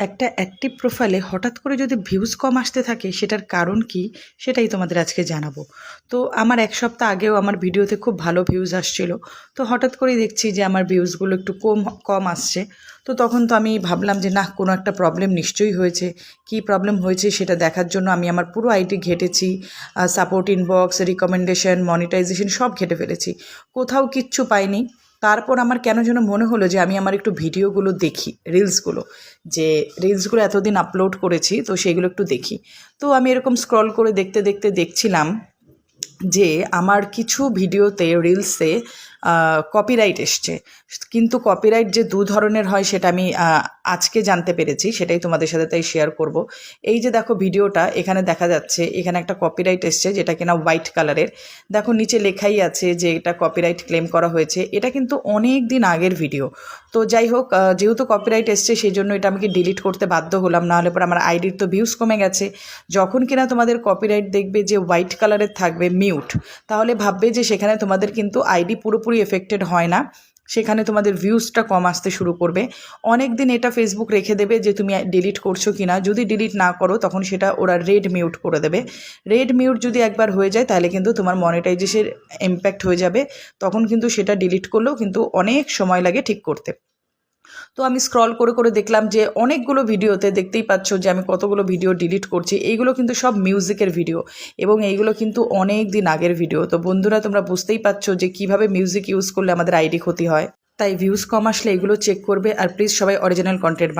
একটা অ্যাক্টিভ প্রোফাইলে হঠাৎ করে যদি ভিউজ কম আসতে থাকে সেটার কারণ কি সেটাই তোমাদের আজকে জানাবো। তো আমার এক সপ্তাহ আগেও আমার ভিডিওতে খুব ভালো ভিউজ আসছিল, তো হঠাৎ করেই দেখছি যে আমার ভিউজগুলো একটু কম কম আসছে। তো তখন তো আমি ভাবলাম যে না, কোনো একটা প্রবলেম নিশ্চয়ই হয়েছে। কি প্রবলেম হয়েছে সেটা দেখার জন্য আমি আমার পুরো আইডি ঘেটেছি, সাপোর্ট ইনবক্স, রিকমেন্ডেশন, মনিটাইজেশন সব ঘেটে ফেলেছি, কোথাও কিচ্ছু পাইনি। তারপর আমার কেন যেন মনে হলো যে আমি আমার একটু ভিডিওগুলো দেখি, রিলসগুলো, যে রিলসগুলো এতদিন আপলোড করেছি তো সেইগুলো একটু দেখি। তো আমি এরকম স্ক্রল করে দেখতে দেখতে দেখছিলাম যে আমার কিছু ভিডিওতে, রিলসে কপিরাইট এসছে। কিন্তু কপিরাইট যে দু ধরনের হয় সেটা আমি আজকে জানতে পেরেছি, সেটাই তোমাদের সাথে তাই শেয়ার করব। এই যে দেখো ভিডিওটা, এখানে দেখা যাচ্ছে এখানে একটা কপিরাইট এসছে যেটা কিনা হোয়াইট কালারের। দেখো নিচে লেখাই আছে যে এটা কপিরাইট ক্লেম করা হয়েছে। এটা কিন্তু অনেক দিন আগের ভিডিও। তো যাই হোক, যেহেতু কপিরাইট এসছে সেই জন্য এটা আমাকে ডিলিট করতে বাধ্য হলাম, নাহলে পরে আমার আইডির তো ভিউজ কমে গেছে। যখন কিনা তোমাদের কপিরাইট দেখবে যে হোয়াইট কালারের থাকবে মিউট, তাহলে ভাববে যে সেখানে তোমাদের কিন্তু আইডি পুরোপুরি এফেক্টেড হয় না, সেখানে তোমাদের ভিউজটা কম আসতে শুরু করবে। অনেক দিন এটা ফেসবুক রেখে দেবে যে তুমি ডিলিট করছো কি না। যদি ডিলিট না করো তখন সেটা ওরা রেড মিউট করে দেবে। রেড মিউট যদি একবার হয়ে যায় তাহলে কিন্তু তোমার মনিটাইজেশন ইম্প্যাক্ট হয়ে যাবে, তখন কিন্তু সেটা ডিলিট করলেও কিন্তু অনেক সময় লাগে ঠিক করতে। তো আমি স্ক্রল করে করে দেখলাম যে অনেকগুলো ভিডিওতে, দেখতেই পাচ্ছ যে আমি কতগুলো ভিডিও ডিলিট করছি, এইগুলো কিন্তু সব মিউজিকের ভিডিও এবং এইগুলো কিন্তু অনেক দিন আগের ভিডিও। তো বন্ধুরা, তোমরা বুঝতেই পারছো যে কিভাবে মিউজিক ইউজ করলে আমাদের আইডি ক্ষতি হয়। তাই ভিউজ কম আসলে এগুলো চেক করবে, আর প্লিজ সবাই অরিজিনাল কন্টেন্ট